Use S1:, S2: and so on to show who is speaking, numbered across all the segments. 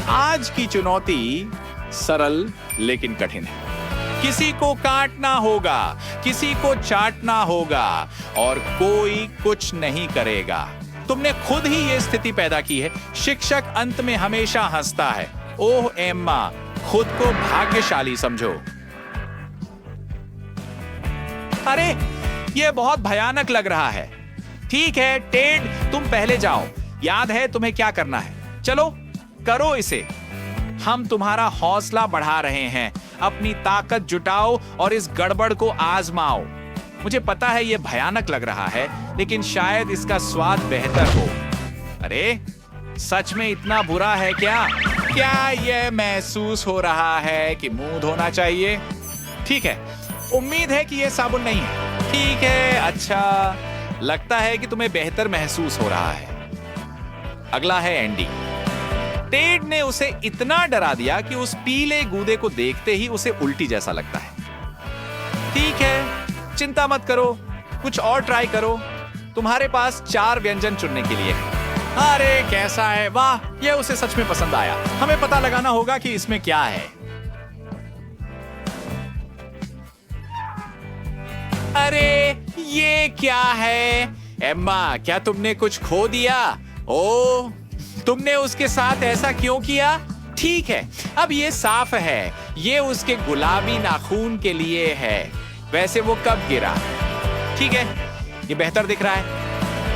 S1: आज की चुनौती सरल लेकिन कठिन है। किसी को काटना होगा, किसी को चाटना होगा और कोई कुछ नहीं करेगा। तुमने खुद ही ये स्थिति पैदा की है। शिक्षक अंत में हमेशा हंसता है। ओह एम्मा, खुद को भाग्यशाली समझो। अरे ये बहुत भयानक लग रहा है। ठीक है टेड, तुम पहले जाओ। याद है तुम्हें क्या करना है। चलो करो इसे। हम तुम्हारा हौसला बढ़ा रहे हैं। अपनी ताकत जुटाओ और इस गड़बड़ को आजमाओ। मुझे पता है यह भयानक लग रहा है, लेकिन शायद इसका स्वाद बेहतर हो। अरे सच में इतना बुरा है क्या? क्या यह महसूस हो रहा है कि मुंह धोना चाहिए? ठीक है, उम्मीद है कि यह साबुन नहीं है। ठीक है, अच्छा लगता है कि तुम्हें बेहतर महसूस हो रहा है। अगला है एंडी। टेड ने उसे इतना डरा दिया कि उस पीले गूदे को देखते ही उसे उल्टी जैसा लगता है। ठीक है, चिंता मत करो, कुछ और ट्राई करो। तुम्हारे पास 4 व्यंजन चुनने के लिए है। अरे कैसा है? वाह, यह उसे सच में पसंद आया। हमें पता लगाना होगा कि इसमें क्या है। अरे ये क्या है? एम्मा, क्या तुमने कुछ खो दिया? ओह, तुमने उसके साथ ऐसा क्यों किया? ठीक है, अब ये साफ है। ये उसके गुलाबी नाखून के लिए है। वैसे वो कब गिरा? ठीक है, ये बेहतर दिख रहा है।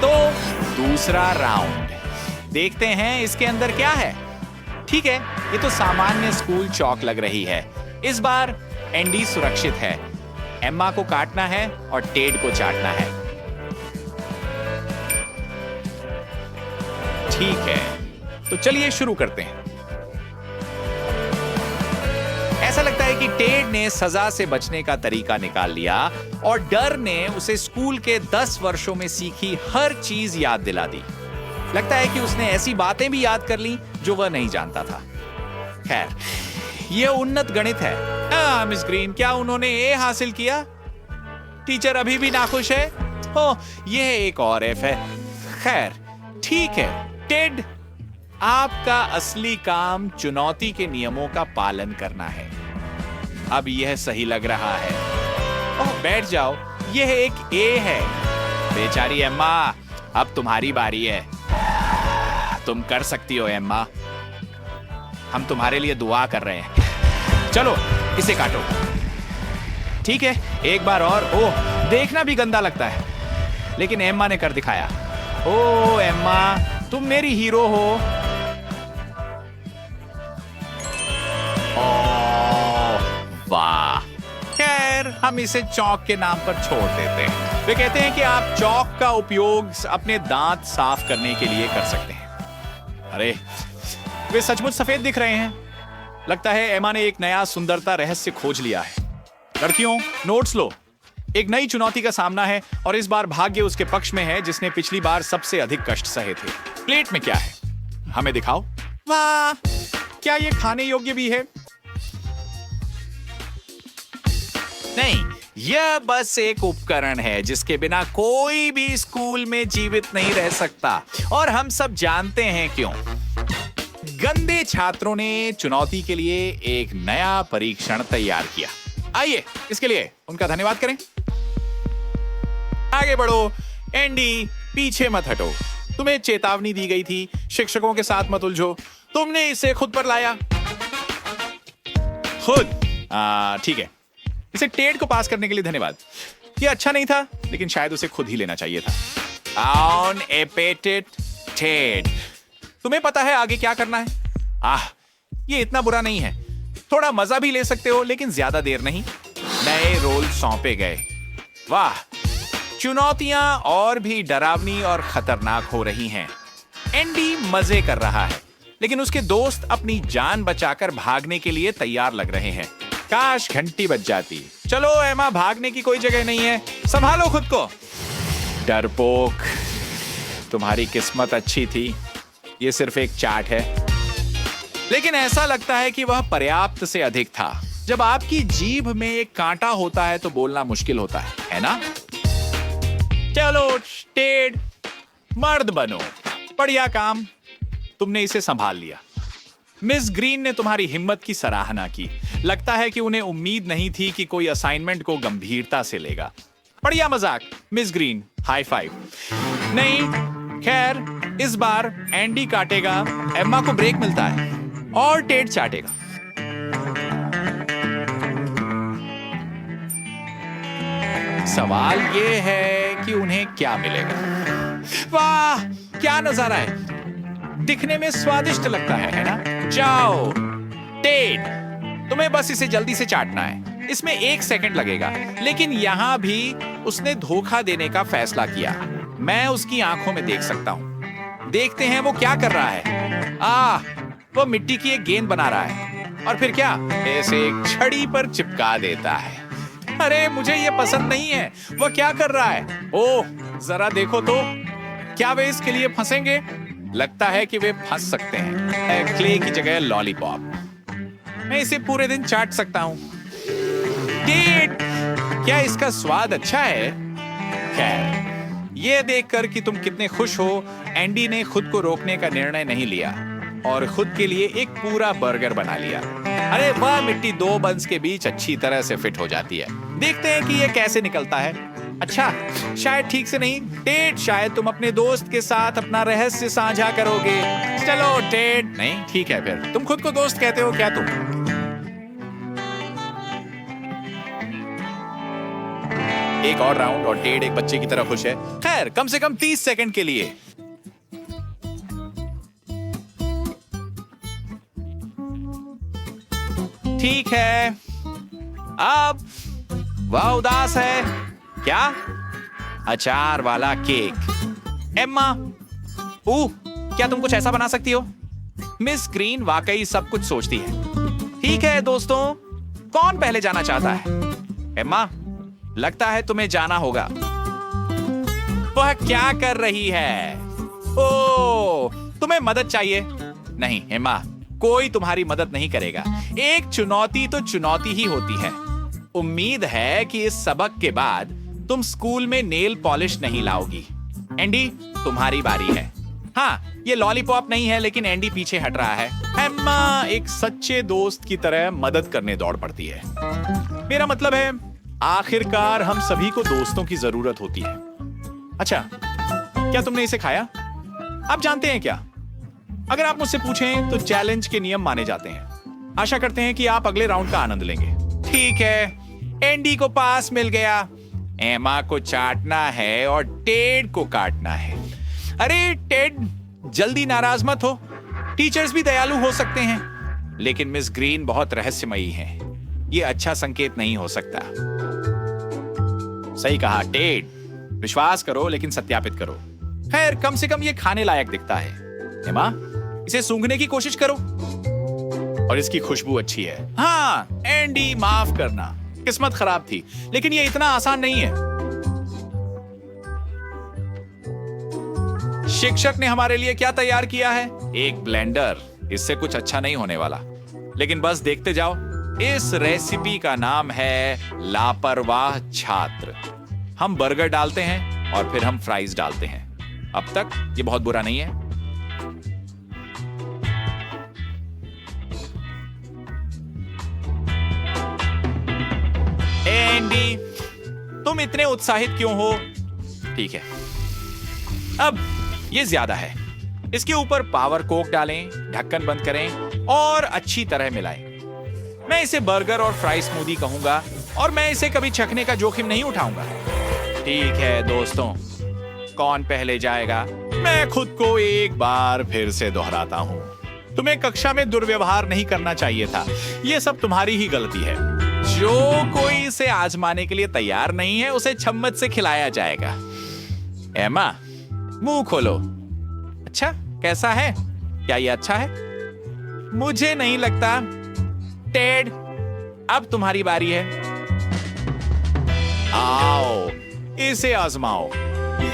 S1: तो दूसरा राउंड देखते हैं इसके अंदर क्या है। ठीक है, ये तो सामान्य स्कूल चौक लग रही है। इस बार एंडी सुरक्षित है। एम्मा को काटना है और टेड को चाटना है। ठीक है, तो चलिए शुरू करते हैं। ऐसा लगता है कि टेड ने सजा से बचने का तरीका निकाल लिया और डर ने उसे स्कूल के 10 वर्षों में सीखी हर चीज याद दिला दी। लगता है कि उसने ऐसी बातें भी याद कर ली जो वह नहीं जानता था। खैर, यह उन्नत गणित है। मिस ग्रीन, क्या उन्होंने ए हासिल किया? टीचर अभी भी नाखुश है। ओह, यह एक और एफ है। खैर, ठीक है टेड, आपका असली काम चुनौती के नियमों का पालन करना है। अब यह सही लग रहा है। ओह, बैठ जाओ, यह एक ए है। बेचारी एम्मा, अब तुम्हारी बारी है। तुम कर सकती हो एम्मा, हम तुम्हारे लिए दुआ कर रहे हैं। चलो इसे काटो। ठीक है, एक बार और। ओह, देखना भी गंदा लगता है, लेकिन एम्मा ने कर दिखाया। ओह एम्मा, तुम मेरी हीरो हो। वाह, खैर हम इसे चौक के नाम पर छोड़ देते हैं। वे कहते हैं कि आप चौक का उपयोग अपने दांत साफ करने के लिए कर सकते हैं। अरे वे सचमुच सफेद दिख रहे हैं। लगता है एमा ने एक नया सुंदरता रहस्य खोज लिया है। लड़कियों, नोट्स लो। एक नई चुनौती का सामना है और इस बार भाग्य उसके पक्ष में है, जिसने पिछली बार सबसे अधिक कष्ट सहे थे। प्लेट में क्या है? हमें दिखाओ। वाह, क्या ये खाने योग्य भी है? नहीं, यह बस एक उपकरण है जिसके बिना कोई भी स्कूल में जीवित नहीं रह सकता। और हम सब जानते हैं क्यों। गंदे छात्रों ने चुनौती के लिए एक नया परीक्षण तैयार किया। आइए इसके लिए उनका धन्यवाद करें। आगे बढ़ो। एंडी, पीछे मत हटो। तुम्हें चेतावनी दी गई थी, शिक्षकों के साथ मत उलझो। तुमने इसे खुद पर लाया। खुद? ठीक है, इसे टेड को पास करने के लिए धन्यवाद। यह अच्छा नहीं था, लेकिन शायद उसे खुद ही लेना चाहिए था। ऑन एपेटेड टेड, तुम्हें पता है आगे क्या करना है? ये इतना बुरा नहीं है। थोड़ा मजा भी ले सकते हो, लेकिन ज्यादा देर नहीं। नए रोल सौंपे गए। वाह, चुनौतियां और भी डरावनी और खतरनाक हो रही हैं। एंडी मजे कर रहा है, लेकिन उसके दोस्त अपनी जान बचाकर भागने के लिए तैयार लग रहे हैं। काश घंटी बज जाती। चलो एमा, भागने की कोई जगह नहीं है। संभालो खुद को। डरपोक, तुम्हारी किस्मत अच्छी थी। ये सिर्फ एक चाट है, लेकिन ऐसा लगता है कि वह पर्याप्त से अधिक था। जब आपकी जीभ में एक कांटा होता है तो बोलना मुश्किल होता है ना? चलो टेड, मर्द बनो। बढ़िया काम, तुमने इसे संभाल लिया। मिस ग्रीन ने तुम्हारी हिम्मत की सराहना की। लगता है कि उन्हें उम्मीद नहीं थी कि कोई असाइनमेंट को गंभीरता से लेगा। बढ़िया मजाक मिस ग्रीन, हाई फाइव। नहीं, खैर इस बार एंडी काटेगा, एम्मा को ब्रेक मिलता है और टेड चाटेगा। सवाल ये है कि उन्हें क्या मिलेगा। वाह, क्या नजारा है, दिखने में स्वादिष्ट लगता है ना? जाओ टेड, तुम्हें बस इसे जल्दी से चाटना है, इसमें 1 सेकंड लगेगा। लेकिन यहां भी उसने धोखा देने का फैसला किया। मैं उसकी आंखों में देख सकता हूं। देखते हैं वो क्या कर रहा है। वो मिट्टी की एक गेंद बना रहा है और फिर क्या, इसे एक छड़ी पर चिपका देता है। अरे मुझे ये पसंद नहीं है। वो क्या कर रहा है? ओह, जरा देखो तो, क्या वे इसके लिए फंसेंगे? लगता है कि वे फंस सकते हैं। क्ले की जगह लॉलीपॉप। मैं इसे पूरे दिन चाट सकता हूं। टेड, क्या इसका स्वाद अच्छा है? खैर, ये देखकर कि तुम कितने खुश हो, एंडी ने खुद को रोकने का निर्णय नहीं लिया और खुद के लिए एक पूरा बर्गर बना लिया। अरे वाह, मिट्टी 2 बंस के बीच अच्छी तरह से फिट हो जाती है। देखते हैं कि ये कैसे निकलता है। अच्छा, शायद ठीक से नहीं। टेड, शायद तुम अपने दोस्त के साथ अपना रहस्य साझा करोगे। चलो टेड। नहीं, ठीक है फिर। तुम खुद को दोस्त कहते हो क्या? तुम एक और राउंड और टेड एक बच्चे की तरह खुश है। खैर, कम से कम 30 सेकंड के लिए। ठीक है, अब वह उदास है। क्या? अचार वाला केक। एम्मा, क्या तुम कुछ ऐसा बना सकती हो? मिस ग्रीन वाकई सब कुछ सोचती है। ठीक है दोस्तों, कौन पहले जाना चाहता है? एम्मा, लगता है तुम्हें जाना होगा। वह क्या कर रही है? ओह, तुम्हें मदद चाहिए? नहीं एम्मा, कोई तुम्हारी मदद नहीं करेगा। एक चुनौती तो चुनौती ही होती है। उम्मीद है कि इस सबक के बाद तुम स्कूल में नेल पॉलिश नहीं लाओगी। एंडी, तुम्हारी बारी है। हाँ, ये लॉलीपॉप नहीं है, लेकिन एंडी पीछे हट रहा है। एम्मा एक सच्चे दोस्त की तरह मदद करने दौड़ पड़ती है। मेरा मतलब है, आखिरकार हम सभी को दोस्तों की जरूरत होती है। अच्छा, क्या तुमने इसे खाया? आप जानते हैं क्या, अगर आप मुझसे पूछें तो चैलेंज के नियम माने जाते हैं। आशा करते हैं कि आप अगले राउंड का आनंद लेंगे। ठीक है, एंडी को पास मिल गया। एमा को चाटना है और टेड को काटना है। अरे टेड, जल्दी नाराज मत हो। टीचर्स भी दयालु हो सकते हैं, लेकिन मिस ग्रीन बहुत रहस्यमयी है। ये अच्छा संकेत नहीं हो सकता। सही कहा टेड, विश्वास करो लेकिन सत्यापित करो। खैर, कम से कम ये खाने लायक दिखता है। एमा, इसे सूंघने की कोशिश करो। और इसकी खुशबू अच्छी है। हाँ एंडी, माफ करना, किस्मत खराब थी, लेकिन ये इतना आसान नहीं है। शिक्षक ने हमारे लिए क्या तैयार किया है? एक ब्लेंडर। इससे कुछ अच्छा नहीं होने वाला, लेकिन बस देखते जाओ। इस रेसिपी का नाम है लापरवाह छात्र। हम बर्गर डालते हैं और फिर हम फ्राइज डालते हैं। अब तक ये बहुत बुरा नहीं है। एंडी, तुम इतने उत्साहित क्यों हो? ठीक है, अब ये ज्यादा है। इसके ऊपर पावर कोक डालें, ढक्कन बंद करें और अच्छी तरह मिलाएं। मैं इसे बर्गर और फ्राई स्मूदी कहूंगा और मैं इसे कभी चखने का जोखिम नहीं उठाऊंगा। ठीक है दोस्तों, कौन पहले जाएगा? मैं खुद को एक बार फिर से दोहराता हूं, तुम्हें कक्षा में दुर्व्यवहार नहीं करना चाहिए था। यह सब तुम्हारी ही गलती है। जो कोई इसे आजमाने के लिए तैयार नहीं है, उसे चम्मच से खिलाया जाएगा। एमा, मुंह खोलो। अच्छा, कैसा है? क्या ये अच्छा है? मुझे नहीं लगता। टेड, अब तुम्हारी बारी है। आओ, इसे आजमाओ।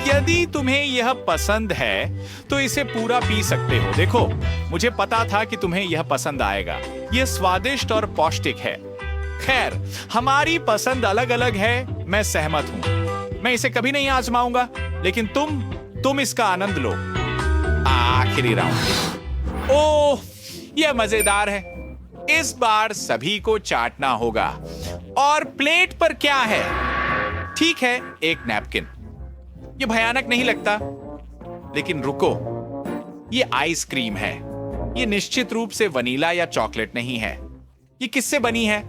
S1: यदि तुम्हें यह पसंद है तो इसे पूरा पी सकते हो। देखो, मुझे पता था कि तुम्हें यह पसंद आएगा। यह स्वादिष्ट और पौष्टिक है। खैर, हमारी पसंद अलग अलग है, मैं सहमत हूं। मैं इसे कभी नहीं आजमाऊंगा, लेकिन तुम इसका आनंद लो। आखिरी राउंड। ओह, यह मजेदार है। इस बार सभी को चाटना होगा। और प्लेट पर क्या है? ठीक है, एक नैपकिन। यह भयानक नहीं लगता, लेकिन रुको, यह आइसक्रीम है। यह निश्चित रूप से वनीला या चॉकलेट नहीं है। यह किससे बनी है?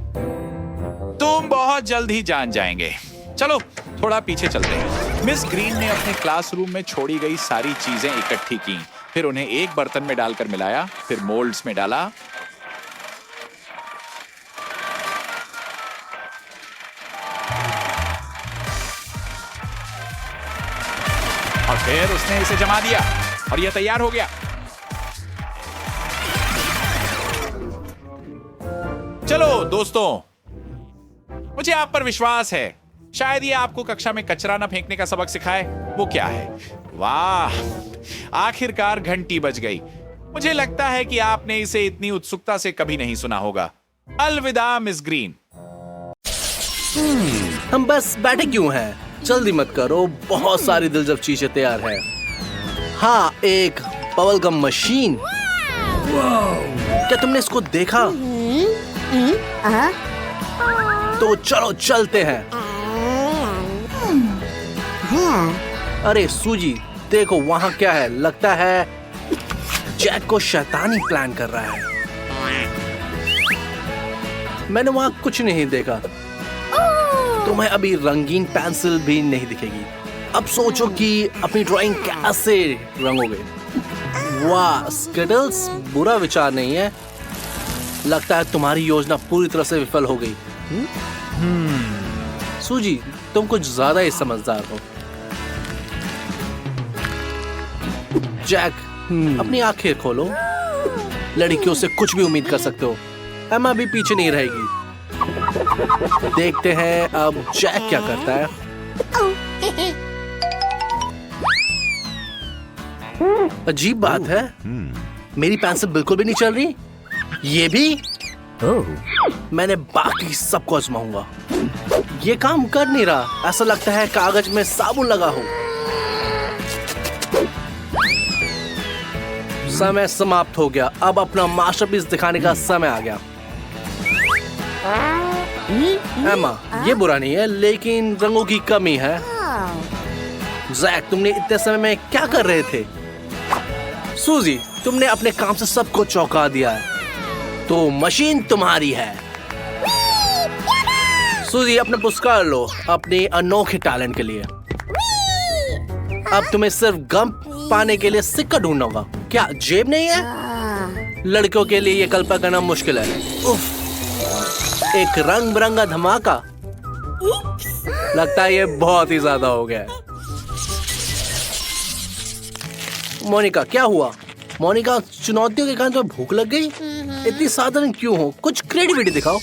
S1: तुम बहुत जल्द ही जान जाएंगे। चलो थोड़ा पीछे चलते हैं। मिस ग्रीन ने अपने क्लासरूम में छोड़ी गई सारी चीजें इकट्ठी की, फिर उन्हें एक बर्तन में डालकर मिलाया, फिर मोल्ड्स में डाला। और फिर उसने इसे जमा दिया और यह तैयार हो गया। चलो दोस्तों, मुझे आप पर विश्वास है। शायद ये आपको कक्षा में कचरा न फेंकने का सबक सिखाए। वो क्या है? वाह, आखिरकार घंटी बज गई। मुझे लगता है कि आपने इसे इतनी उत्सुकता से कभी नहीं सुना होगा। अलविदा मिस ग्रीन।
S2: हम बस बैठे क्यों हैं? जल्दी मत करो, बहुत सारी दिलचस्प चीजें तैयार है। हाँ, एक बबल गम मशीन। क्या तुमने इसको देखा? तो चलो चलते हैं। अरे सूजी, देखो वहाँ क्या है। लगता है जैक को शैतानी प्लान कर रहा है। मैंने वहाँ कुछ नहीं देखा। तुम्हें अभी रंगीन पेंसिल भी नहीं दिखेगी। अब सोचो कि अपनी ड्राइंग कैसे रंगोगे। वाह, स्किटल्स बुरा विचार नहीं है। लगता है तुम्हारी योजना पूरी तरह से विफल हो गई। सूजी, तुम कुछ ज्यादा ही समझदार हो। जैक, अपनी आंखें खोलो। लड़कियों से कुछ भी उम्मीद कर सकते हो। एमा भी पीछे नहीं रहेगी। देखते हैं अब जैक क्या करता है। अजीब बात है, मेरी पेंसिल बिल्कुल भी नहीं चल रही। ये भी? मैंने बाकी सबको आजमाऊंगा। ये काम कर नहीं रहा। ऐसा लगता है कागज में साबुन लगा हो। समय समाप्त हो गया। अब अपना मास्टरपीस दिखाने का समय आ गया। एमा, ये बुरा नहीं है, लेकिन रंगों की कमी है। जैक, तुमने इतने समय में क्या कर रहे थे? सूजी, तुमने अपने काम से सबको चौंका दिया है। तो मशीन तुम्हारी है। सूजी, अपना पुरस्कार लो अपने अनोखे टैलेंट के लिए। अब तुम्हें सिर्फ गम पाने के लिए सिक्का ढूंढना होगा। क्या जेब नहीं है? लड़कियों के लिए ये कल्पना करना मुश्किल है। उफ, एक रंग बिरंगा धमाका। लगता है ये बहुत ही ज्यादा हो गया है। मोनिका, क्या हुआ? मोनिका, चुनौतियों के कारण तो भूख लग गई। इतनी साधारण क्यों हो? कुछ क्रिएटिविटी दिखाओ।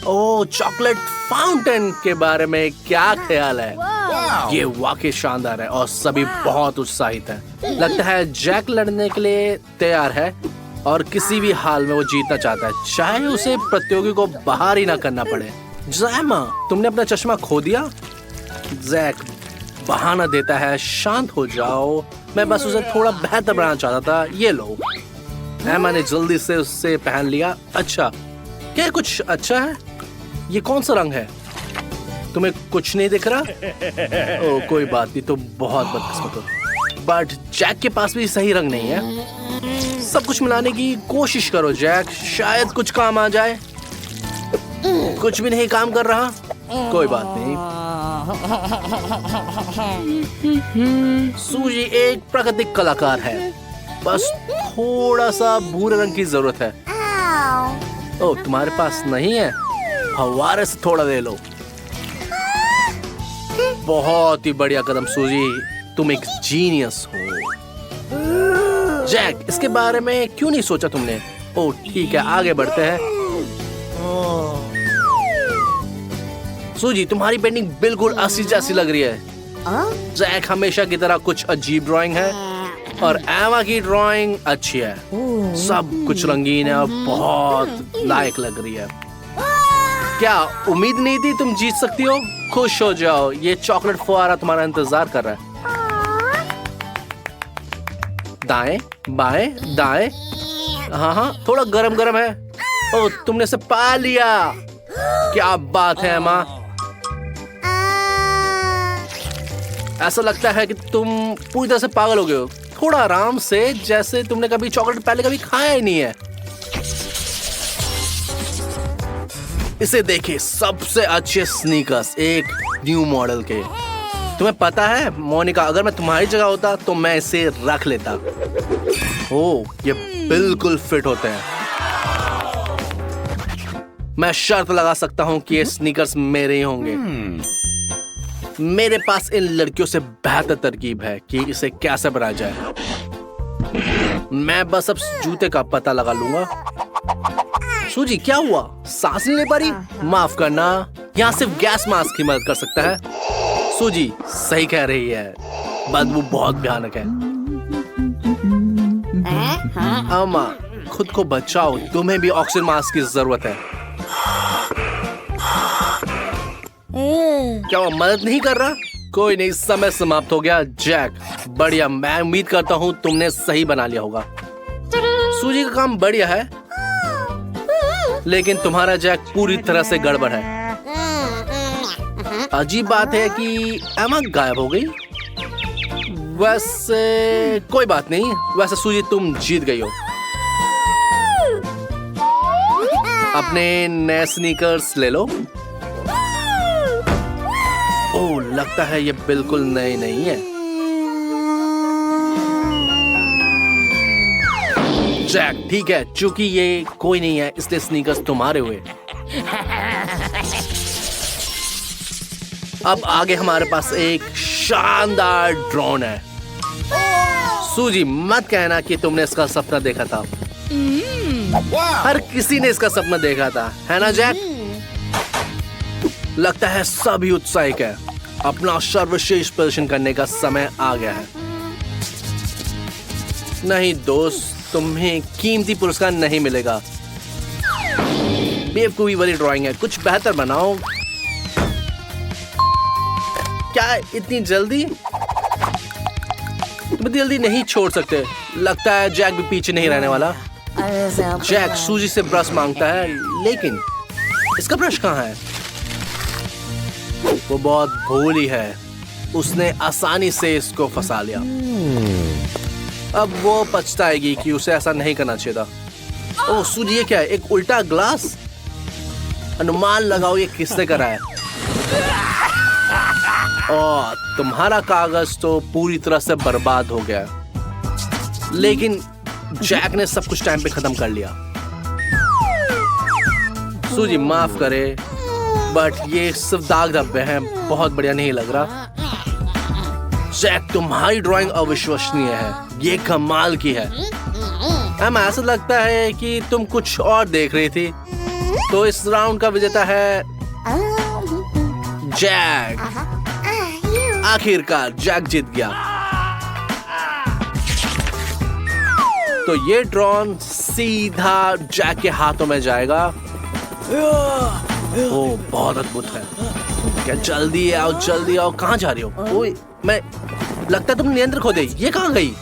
S2: ओह, चॉकलेट फाउंटेन के बारे में क्या ख्याल है? ये वाकई शानदार है और सभी बहुत उत्साहित हैं। लगता है जैक लड़ने के लिए तैयार है और किसी भी हाल में वो जीतना चाहता है, चाहे उसे प्रतियोगी को बाहर ही ना करना पड़े। जैमा, तुमने अपना चश्मा खो दिया? जैक बहाना देता है। शांत हो जाओ, मैं बस उसे थोड़ा बेहतर बनाना चाहता था। ये लो। एमा ने जल्दी से उससे पहन लिया। अच्छा, क्या कुछ अच्छा है? ये कौन सा रंग है? तुम्हें कुछ नहीं दिख रहा? ओह, कोई बात नहीं, तो बहुत बदकिस्मत हो। बट जैक के पास भी सही रंग नहीं है। सब कुछ मिलाने की कोशिश करो जैक, शायद कुछ काम आ जाए। कुछ भी नहीं काम कर रहा। कोई बात नहीं। सूजी एक प्राकृतिक कलाकार है, बस थोड़ा सा भूरे रंग की जरूरत है। ओह, तुम्हारे पास नहीं है? फव्वारे से थोड़ा ले लो। बहुत ही बढ़िया कदम सूजी, तुम एक जीनियस हो। जैक, इसके बारे में क्यों नहीं सोचा तुमने? ओह ठीक है, आगे बढ़ते हैं। सूजी, तुम्हारी पेंटिंग बिल्कुल असली जैसी लग रही है। जैक हमेशा की तरह कुछ अजीब ड्राइंग है और एमा की ड्राइंग अच्छी है। सब कुछ रंगीन है और बहुत लायक लग रही है। क्या उम्मीद नहीं थी तुम जीत सकती हो? खुश हो जाओ, ये चॉकलेट फुहारा तुम्हारा इंतजार कर रहा है। दाएं बाएं दाएं। हाँ हाँ, थोड़ा गरम गरम है। ओ, तुमने इसे पा लिया। क्या बात है एमा। ऐसा लगता है कि तुम पूरी तरह से पागल हो गए हो। थोड़ा आराम से, जैसे तुमने कभी चॉकलेट पहले कभी खाया ही नहीं है। इसे देखिए, सबसे अच्छे स्नीकर्स, एक न्यू मॉडल के। तुम्हें पता है मोनिका, अगर मैं तुम्हारी जगह होता तो मैं इसे रख लेता। ओ, ये बिल्कुल फिट होते हैं। मैं शर्त लगा सकता हूँ कि ये स्नीकर्स मेरे ही होंगे। मेरे पास इन लड़कियों से बेहतर तरकीब है कि इसे कैसे बनाया जाए। मैं बस अब जूते का पता लगा लूंगा। सूजी, क्या हुआ? सांस नहीं ले पा रही? माफ करना, यहाँ सिर्फ गैस मास्क ही मदद कर सकता है। सूजी सही कह रही है, बदबू बहुत भयानक है। अम्मा, खुद को बचाओ, तुम्हें भी ऑक्सीजन मास्क की जरूरत है। क्या वो मदद नहीं कर रहा? कोई नहीं, समय समाप्त हो गया। जैक, बढ़िया, मैं उम्मीद करता हूँ तुमने सही बना लिया होगा। सूजी का काम बढ़िया है, लेकिन तुम्हारा जैक पूरी तरह से गड़बड़ है। अजीब बात है कि एमा गायब हो गई। वैसे कोई बात नहीं, वैसे सूजी तुम जीत गई हो। अपने नए स्नीकर्स ले लो। ओह, लगता है ये बिल्कुल नए नहीं है। जैक, ठीक है, चूंकि ये कोई नहीं है इसलिए स्नीकर्स तुम्हारे हुए। अब आगे हमारे पास एक शानदार ड्रोन है। सूजी, मत कहना कि तुमने इसका सपना देखा था। हर किसी ने इसका सपना देखा था, है ना जैक? लगता है सभी उत्साहित है। अपना सर्वश्रेष्ठ प्रदर्शन करने का समय आ गया है। नहीं दोस्त, तुम्हें कीमती पुरस्कार नहीं मिलेगा। बेवकूफी वाली ड्राइंग है, कुछ बेहतर बनाओ। क्या इतनी जल्दी? तुम जल्दी नहीं छोड़ सकते। लगता है जैक भी पीछे नहीं रहने वाला। जैक सूजी से ब्रश मांगता है, लेकिन इसका ब्रश कहाँ है? वो बहुत भोली है, उसने आसानी से इसको फंसा लिया। अब वो पछताएगी कि उसे ऐसा नहीं करना चाहिए था। ओह सूजी, ये क्या है? एक उल्टा ग्लास? अनुमान लगाओ ये किसने करा है। ओह, तुम्हारा कागज तो पूरी तरह से बर्बाद हो गया, लेकिन जैक ने सब कुछ टाइम पे खत्म कर लिया। सूजी माफ करे, बट ये सिर्फ दाग धब्बे हैं, बहुत बढ़िया नहीं लग रहा। जैक, तुम्हारी ड्राइंग अविश्वसनीय है, ये कमाल की है। हमें ऐसा लगता है कि तुम कुछ और देख रही थी। तो इस राउंड का विजेता है जैक। आखिरकार जैक जीत गया। तो ये ड्रोन सीधा जैक के हाथों में जाएगा। ओह, बहुत अद्भुत है। क्या जल्दी आओ, जल्दी आओ। कहाँ जा रही हो? ओए, मैं लगता है तुम नियंत्रण खो गई। ये कहाँ गई?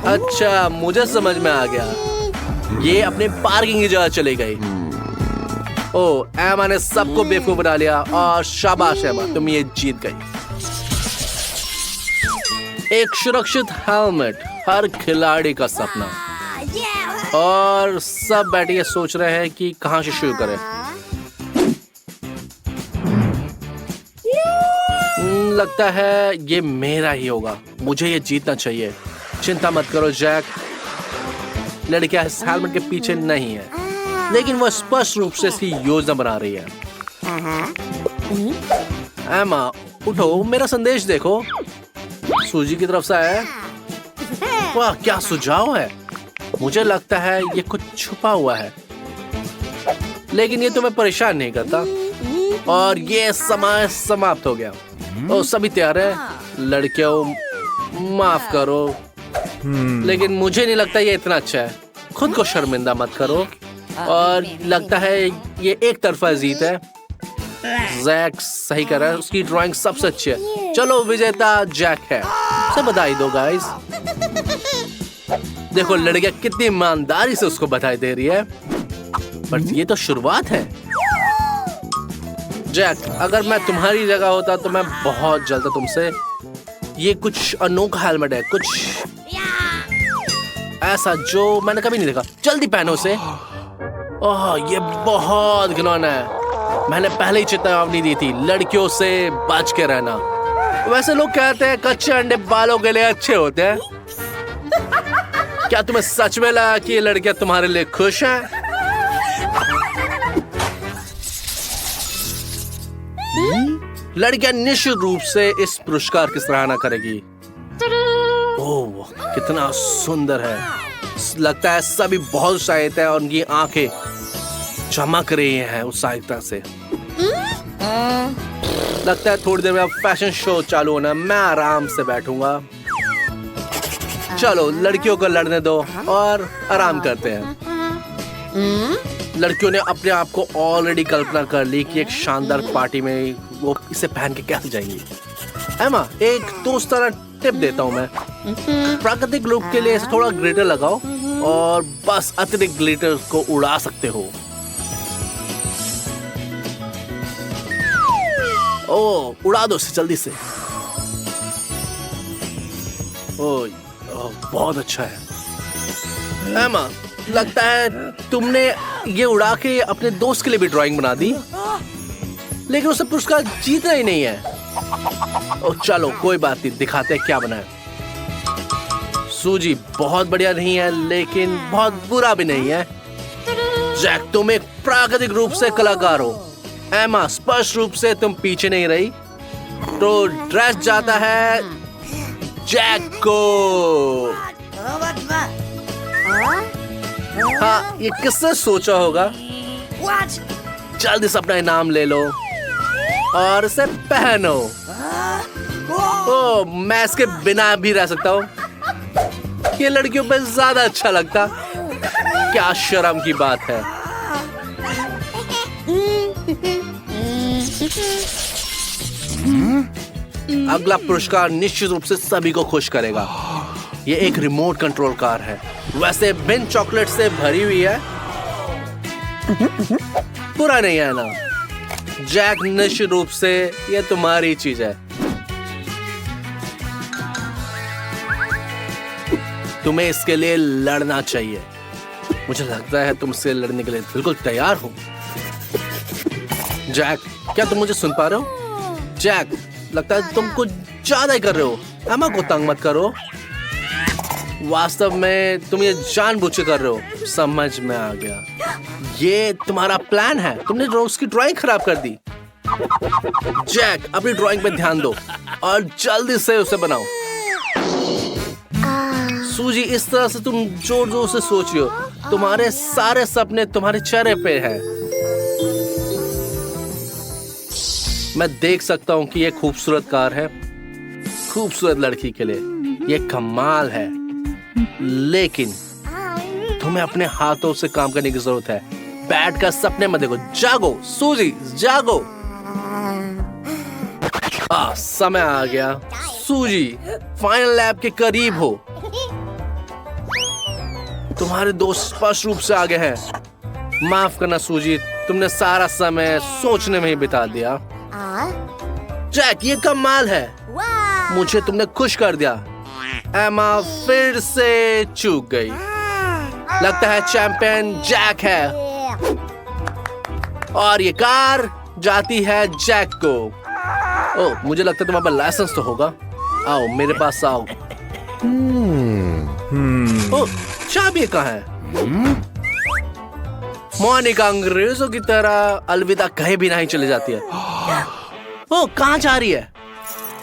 S2: अच्छा, मुझे समझ में आ गया, ये अपने पार्किंग की जगह चली गई। ओह, एमा ने सबको बेवकूफ बना लिया और शाबाश एमा, तुम ये जीत गई। एक सुरक्षित हेलमेट, हर खिलाड़ी का सपना। और सब बैठे ये सोच रहे हैं कि कहां से शुरू करें। लगता है ये मेरा ही होगा, मुझे ये जीतना चाहिए। चिंता मत करो जैक, लड़कियां इस हेलमेट के पीछे नहीं है, लेकिन वो स्पष्ट रूप से इसकी योजना बना रही है। एमा, उठो, मेरा संदेश देखो। सूजी की तरफ से आया है। वाह, क्या सुझाव है। मुझे लगता है ये कुछ छुपा हुआ है, लेकिन ये तुम्हें परेशान नहीं करता। और ये समय समाप्त हो गया। ओ, सभी तैयार है? लड़कियों माफ करो, लेकिन मुझे नहीं लगता ये इतना अच्छा है। खुद को शर्मिंदा मत करो। और लगता है ये एक तरफा जीत है। जैक सही कर रहा है, उसकी ड्राइंग सबसे अच्छी है। चलो, विजेता जैक है। सब बधाई दो गाइस। देखो लड़कियां कितनी ईमानदारी से उसको बधाई दे रही है, पर ये तो शुरुआत है। जैक, अगर मैं तुम्हारी जगह होता तो मैं बहुत जल्द तुमसे ये कुछ अनोखा हेलमेट है, कुछ ऐसा जो मैंने कभी नहीं देखा। जल्दी पहनो उसे। ओह, ये बहुत घिनौना है। मैंने पहले ही चेतावनी दी थी, लड़कियों से बच के रहना। वैसे लोग कहते हैं कच्चे अंडे बालों के लिए अच्छे होते हैं। क्या तुम्हें सच में लगा कि ये लड़कियां तुम्हारे लिए खुश हैं? लड़कियां निश्चित रूप से इस पुरस्कार की सराहना करेगी। ओह, कितना सुंदर है। लगता है सभी बहुत उत्साहित है और उनकी आंखें चमक रही हैं उत्साहिता से। लगता है थोड़ी देर में अब फैशन शो चालू होना, मैं आराम से बैठूंगा। चलो लड़कियों को लड़ने दो और आराम करते हैं। लड़कियों ने अपने आप को ऑलरेडी कल्पना कर ली कि एक शानदार पार्टी में वो इसे पहन के कैसे जाएंगी। एमा, एक दोस्ताना टिप देता हूँ मैं। प्राकृतिक लुक के लिए थोड़ा ग्लिटर लगाओ और बस अतिरिक्त ग्लिटर को उड़ा सकते हो। ओह, उड़ा दो इसे जल्दी से। ओह, बहुत अच्छा है। एमा, लगता है तुमने ये उड़ा के अपने दोस्त के लिए भी ड्राइंग बना दी, लेकिन उसे पुरस्कार जीतना ही नहीं है। ओह, चलो कोई बात नहीं, दिखाते हैं क्या बना है। सूजी बहुत बढ़िया नहीं है, लेकिन बहुत बुरा भी नहीं है। जैक, तुम एक प्राकृतिक रूप से कलाकार हो। एमा, स्पष्ट रूप से तुम पीछे नहीं रही, तो ड्रेस जाता है जैक को। हाँ, ये किसने सोचा होगा? जल्दी से अपना इनाम ले लो और इसे पहनो। ओह, मैं इसके बिना भी रह सकता हूँ। ये लड़कियों पे ज्यादा अच्छा लगता। क्या शर्म की बात है। अगला पुरस्कार निश्चित रूप से सभी को खुश करेगा। ये एक रिमोट कंट्रोल कार है, वैसे बिन चॉकलेट से भरी हुई है। बुरा नहीं है ना? जैक, निश्चित रूप से ये तुम्हारी चीज है। तुम्हें इसके लिए लड़ना चाहिए। मुझे लगता है तुम इससे लड़ने के लिए बिल्कुल तैयार हो। जैक, क्या तुम मुझे सुन पा रहे हो? जैक, लगता है तुम कुछ ज्यादा ही कर रहे हो। एमा को तंग मत करो। वास्तव में तुम ये जानबूझ के कर रहे हो। समझ में आ गया। ये तुम्हारा प्लान है। तुमने रोज की ड्राइंग खराब कर दी। जैक, अपनी ड्राइंग पे ध्यान दो और जल्दी से उसे बनाओ। सूजी, इस तरह से तुम जोर जोर से सोच रही हो। तुम्हारे सारे सपने तुम्हारे चेहरे पे हैं। मैं देख सकता हूँ कि ये खूबसूरत कार है, खूबसूरत लड़की के लिए। ये कमाल है, लेकिन तुम्हें अपने हाथों से काम करने की जरूरत है। बैठकर सपने मत देखो। जागो सूजी, जागो। समय आ गया। सूजी, फाइनल लैब के करीब हो। तुम्हारे दोस्त स्पष्ट रूप से आगे हैं। माफ करना सूजी, तुमने सारा समय सोचने में ही बिता दिया। जैक, ये कमाल है। मुझे तुमने खुश कर दिया। एमा फिर से चूक गई। लगता है चैंपियन जैक है और ये कार जाती है जैक को। ओह, मुझे लगता है तुम्हारे पास लाइसेंस तो होगा। आओ मेरे पास आओ। ओह, चाबी कहाँ है? मोनिका अंग्रेजों की तरह अलविदा कहे भी नहीं चले जाती है। ओह, कहाँ जा रही है?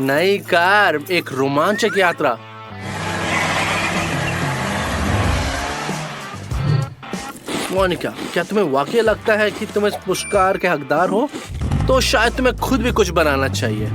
S2: नई कार, एक रोमांचक यात्रा। मोनिका, क्या तुम्हें वाकई लगता है कि तुम इस पुरस्कार के हकदार हो? तो शायद तुम्हें खुद भी कुछ बनाना चाहिए।